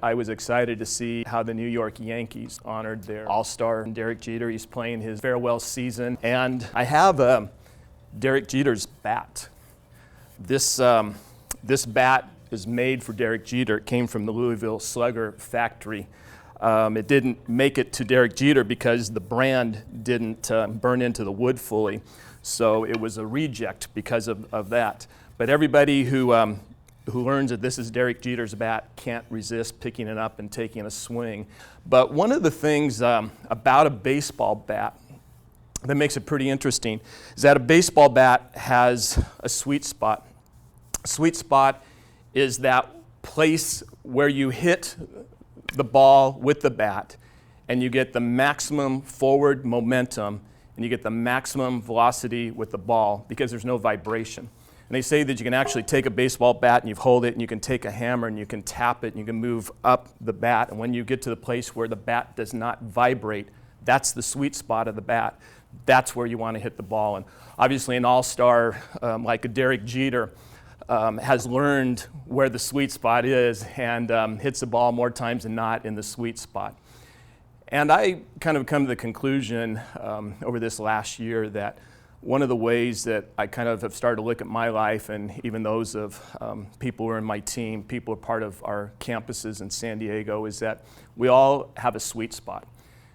I was excited to see how the New York Yankees honored their all-star Derek Jeter. He's playing his farewell season, and I have Derek Jeter's bat. This bat is made for Derek Jeter. It came from the Louisville Slugger factory. It didn't make it to Derek Jeter because the brand didn't burn into the wood fully, so it was a reject because of that. But everybody who learns that this is Derek Jeter's bat can't resist picking it up and taking a swing. But one of the things about a baseball bat that makes it pretty interesting is that a baseball bat has a sweet spot. A sweet spot is that place where you hit the ball with the bat and you get the maximum forward momentum and you get the maximum velocity with the ball because there's no vibration. And they say that you can actually take a baseball bat and you hold it and you can take a hammer and you can tap it and you can move up the bat. And when you get to the place where the bat does not vibrate, that's the sweet spot of the bat. That's where you want to hit the ball. And obviously an all-star like a Derek Jeter has learned where the sweet spot is and hits the ball more times than not in the sweet spot. And I kind of come to the conclusion over this last year that one of the ways that I kind of have started to look at my life and even those of people who are in my team, people who are part of our campuses in San Diego, is that we all have a sweet spot.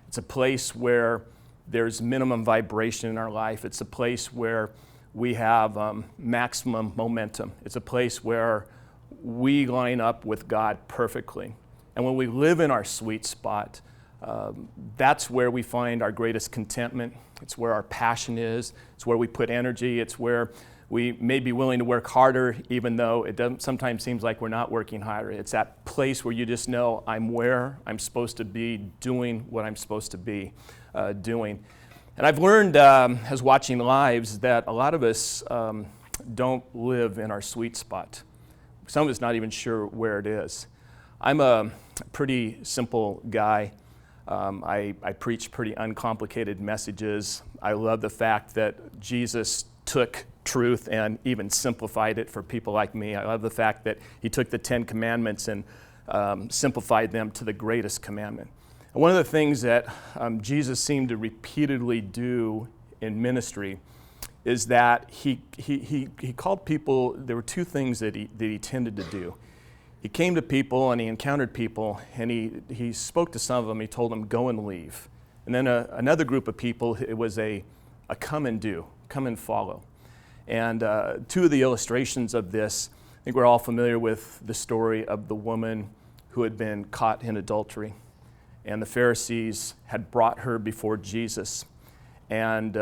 It's a place where there's minimum vibration in our life. It's a place where we have maximum momentum. It's a place where we line up with God perfectly. And when we live in our sweet spot, that's where we find our greatest contentment. It's where our passion is. It's where we put energy. It's where we may be willing to work harder, even though it doesn't sometimes seems like we're not working harder. It's that place where you just know I'm where I'm supposed to be, doing what I'm supposed to be doing. And I've learned as watching lives that a lot of us don't live in our sweet spot. Some of us not even sure where it is. I'm a pretty simple guy. I preach pretty uncomplicated messages. I love the fact that Jesus took truth and even simplified it for people like me. I love the fact that he took the 10 commandments and simplified them to the greatest commandment. And one of the things that Jesus seemed to repeatedly do in ministry is that he called people. There were two things that he tended to do. He came to people and he encountered people and he spoke to some of them. He told them, go and leave. And then another group of people, it was a come and do, come and follow. And two of the illustrations of this, I think we're all familiar with the story of the woman who had been caught in adultery. And the Pharisees had brought her before Jesus. And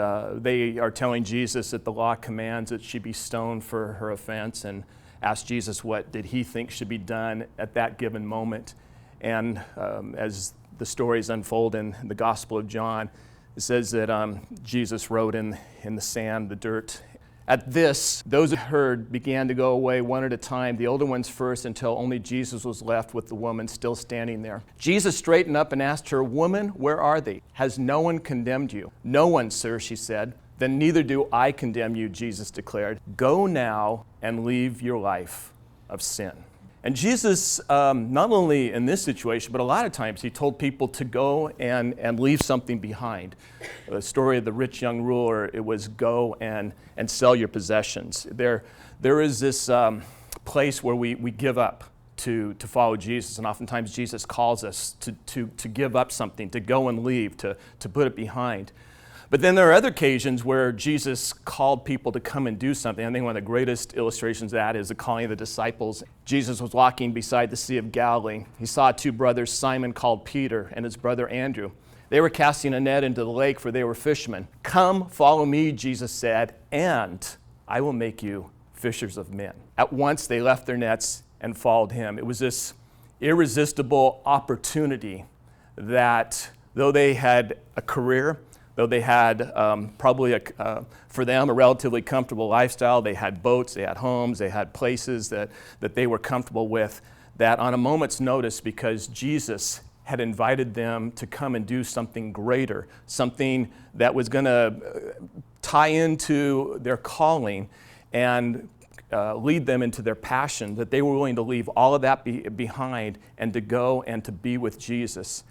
they are telling Jesus that the law commands that she be stoned for her offense, and asked Jesus what did he think should be done at that given moment. And as the stories unfold in the Gospel of John, it says that Jesus wrote in the sand, the dirt. At this, those who heard began to go away one at a time, the older ones first, until only Jesus was left with the woman still standing there. Jesus straightened up and asked her, "Woman, where are they? Has no one condemned you?" "No one, sir," she said. "Then neither do I condemn you," Jesus declared. "Go now and leave your life of sin." And Jesus, not only in this situation, but a lot of times he told people to go and leave something behind. The story of the rich young ruler, it was go and sell your possessions. There is this place where we give up to follow Jesus, and oftentimes Jesus calls us to give up something, to go and leave, to put it behind. But then there are other occasions where Jesus called people to come and do something. I think one of the greatest illustrations of that is the calling of the disciples. Jesus was walking beside the Sea of Galilee. He saw two brothers, Simon called Peter and his brother Andrew. They were casting a net into the lake, for they were fishermen. "Come, follow me," Jesus said, "and I will make you fishers of men." At once they left their nets and followed him. It was this irresistible opportunity that though they had a career, though they had probably, for them, a relatively comfortable lifestyle, they had boats, they had homes, they had places that they were comfortable with, that on a moment's notice, because Jesus had invited them to come and do something greater, something that was going to tie into their calling and lead them into their passion, that they were willing to leave all of that behind and to go and to be with Jesus.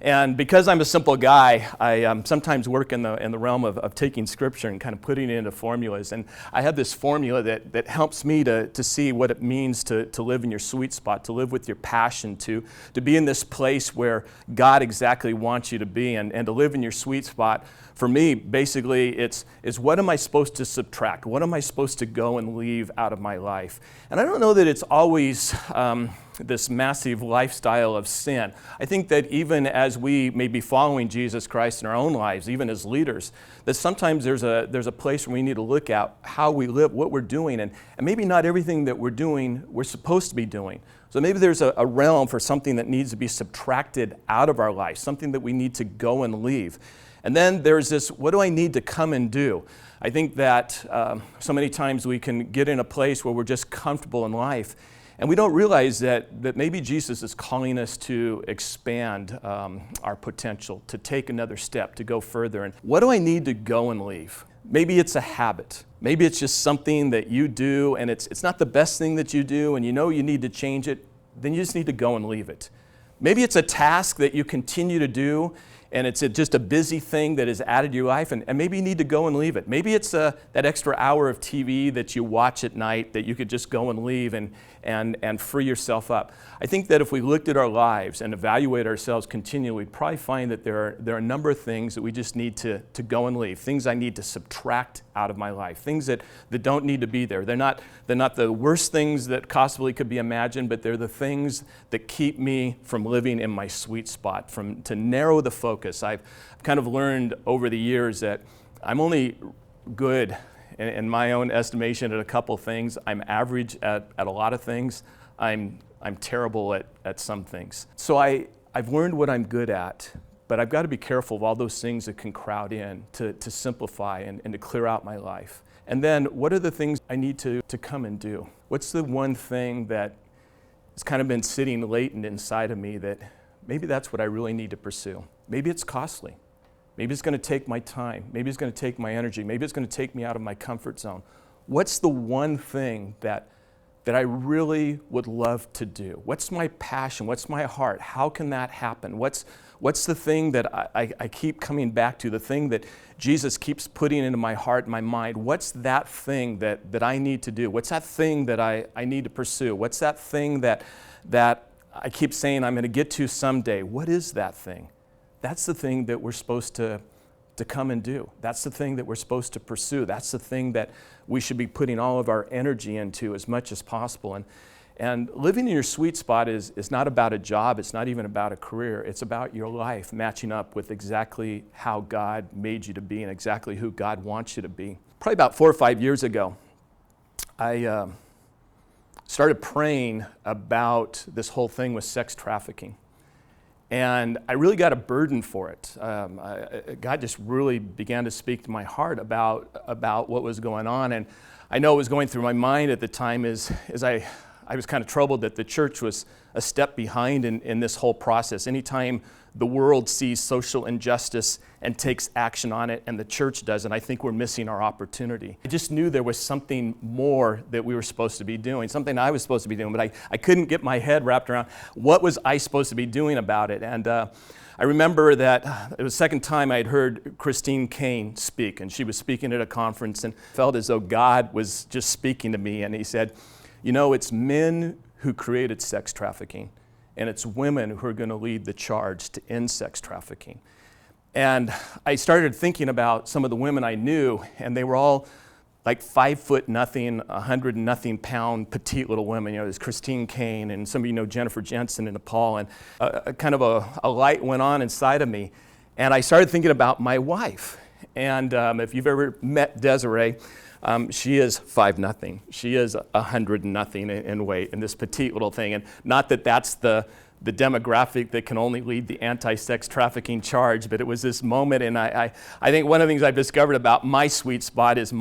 And because I'm a simple guy, I sometimes work in the realm of taking Scripture and kind of putting it into formulas. And I have this formula that helps me to see what it means to live in your sweet spot, to live with your passion, to be in this place where God exactly wants you to be, and to live in your sweet spot. For me, basically, it's what am I supposed to subtract? What am I supposed to go and leave out of my life? And I don't know that it's always this massive lifestyle of sin. I think that even as we may be following Jesus Christ in our own lives, even as leaders, that sometimes there's a place where we need to look at how we live, what we're doing, and maybe not everything that we're doing we're supposed to be doing. So maybe there's a realm for something that needs to be subtracted out of our life, something that we need to go and leave. And then there's this, what do I need to come and do? I think that so many times we can get in a place where we're just comfortable in life, and we don't realize that maybe Jesus is calling us to expand our potential, to take another step, to go further. And what do I need to go and leave? Maybe it's a habit. Maybe it's just something that you do, and it's not the best thing that you do, and you know you need to change it. Then you just need to go and leave it. Maybe it's a task that you continue to do, and it's just a busy thing that is added to your life, and maybe you need to go and leave it. Maybe it's that extra hour of TV that you watch at night that you could just go and leave and free yourself up. I think that if we looked at our lives and evaluate ourselves continually, we'd probably find that there are a number of things that we just need to go and leave, things I need to subtract out of my life, things that don't need to be there. They're not the worst things that possibly could be imagined, but they're the things that keep me from living in my sweet spot, to narrow the focus. I've kind of learned over the years that I'm only good in my own estimation at a couple things. I'm average at a lot of things. I'm terrible at some things. So I've learned what I'm good at, but I've got to be careful of all those things that can crowd in to simplify and to clear out my life. And then what are the things I need to come and do? What's the one thing that has kind of been sitting latent inside of me that maybe that's what I really need to pursue? Maybe it's costly. Maybe it's going to take my time. Maybe it's going to take my energy. Maybe it's going to take me out of my comfort zone. What's the one thing that I really would love to do? What's my passion? What's my heart? How can that happen? What's the thing that I keep coming back to, the thing that Jesus keeps putting into my heart and my mind? What's that thing that I need to do? What's that thing that I need to pursue? What's that thing that I keep saying I'm going to get to someday? What is that thing? That's the thing that we're supposed to come and do. That's the thing that we're supposed to pursue. That's the thing that we should be putting all of our energy into as much as possible. And living in your sweet spot is not about a job. It's not even about a career. It's about your life matching up with exactly how God made you to be and exactly who God wants you to be. Probably about 4 or 5 years ago, I started praying about this whole thing with sex trafficking. And I really got a burden for it. God just really began to speak to my heart about what was going on. And I know it was going through my mind at the time as I was kind of troubled that the church was a step behind in this whole process. Anytime the world sees social injustice and takes action on it and the church doesn't, I think we're missing our opportunity. I just knew there was something more that we were supposed to be doing, something I was supposed to be doing, but I couldn't get my head wrapped around what was I supposed to be doing about it. And I remember that it was the second time I had heard Christine Caine speak, and she was speaking at a conference and felt as though God was just speaking to me, and he said, you know, it's men who created sex trafficking, and it's women who are going to lead the charge to end sex trafficking. And I started thinking about some of the women I knew, and they were all like 5 foot nothing, 100 and nothing pound, petite little women. You know, there's Christine Caine, and some of you know Jennifer Jensen in Nepal, and kind of a light went on inside of me. And I started thinking about my wife. And if you've ever met Desiree, she is 5'0". She is 100 and nothing in weight, and this petite little thing. And not that that's the demographic that can only lead the anti-sex trafficking charge, but it was this moment, and I think one of the things I've discovered about my sweet spot is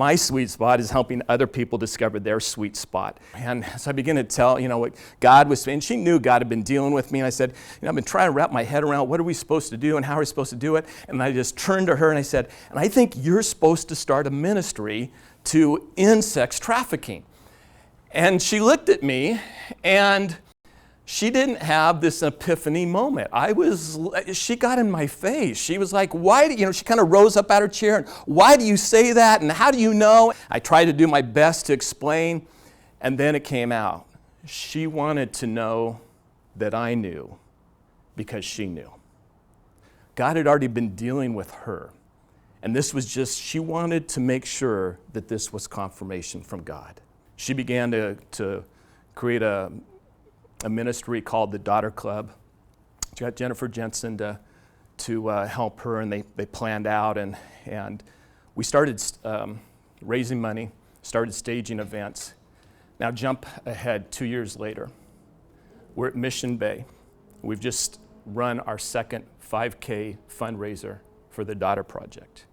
helping other people discover their sweet spot. And so I began to tell, you know, what God was saying. She knew God had been dealing with me, and I said, you know, I've been trying to wrap my head around what are we supposed to do and how are we supposed to do it? And I just turned to her and I said, and I think you're supposed to start a ministry to end sex trafficking. And she looked at me, and she didn't have this epiphany moment. She got in my face. She was like, she kind of rose up out of her chair, and why do you say that, and how do you know? I tried to do my best to explain, and then it came out. She wanted to know that I knew because she knew. God had already been dealing with her, and this was she wanted to make sure that this was confirmation from God. She began to create a ministry called the Daughter Club. She got Jennifer Jensen to help her, and they planned out, and we started raising money, started staging events. Now jump ahead 2 years later. We're at Mission Bay. We've just run our second 5K fundraiser for the Daughter Project.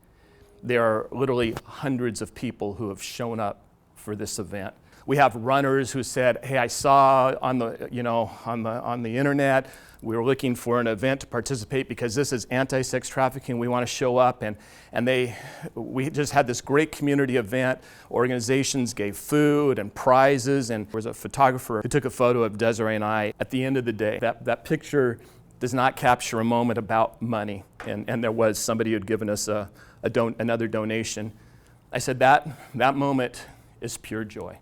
There are literally hundreds of people who have shown up for this event. We have runners who said, "Hey, I saw on the internet, we were looking for an event to participate because this is anti-sex trafficking. We want to show up." We just had this great community event. Organizations gave food and prizes, and there was a photographer who took a photo of Desiree and I. At the end of the day, that picture does not capture a moment about money, and there was somebody who had given us another donation. I said that moment is pure joy.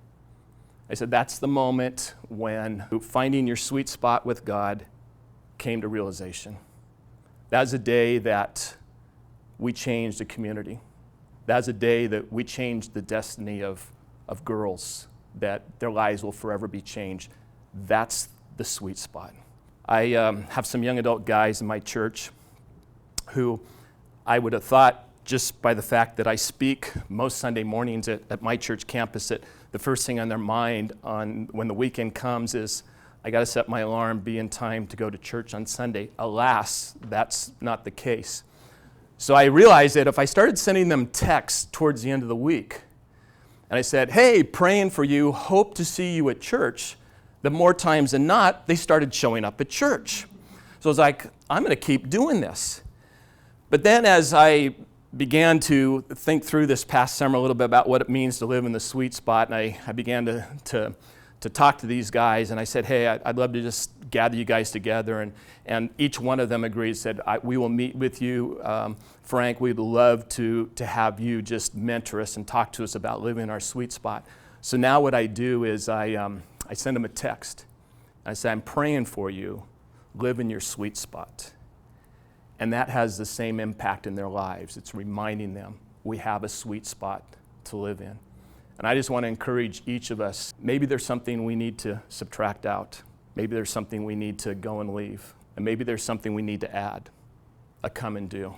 I said that's the moment when finding your sweet spot with God came to realization. That was a day that we changed a community. That was a day that we changed the destiny of girls, that their lives will forever be changed. That's the sweet spot. I have some young adult guys in my church who I would have thought, just by the fact that I speak most Sunday mornings at my church campus, that the first thing on their mind when the weekend comes is, I got to set my alarm, be in time to go to church on Sunday. Alas, that's not the case. So I realized that if I started sending them texts towards the end of the week, and I said, "Hey, praying for you, hope to see you at church," the more times than not, they started showing up at church. So I was like, I'm going to keep doing this. But then as I began to think through this past summer a little bit about what it means to live in the sweet spot, and I began to talk to these guys, and I said, "Hey, I'd love to just gather you guys together," and each one of them agreed, said, "We will meet with you, Frank. We'd love to have you just mentor us and talk to us about living in our sweet spot." So now what I do is I send them a text. I say, "I'm praying for you. Live in your sweet spot." And that has the same impact in their lives. It's reminding them we have a sweet spot to live in. And I just want to encourage each of us, maybe there's something we need to subtract out. Maybe there's something we need to go and leave. And maybe there's something we need to add, a come and do.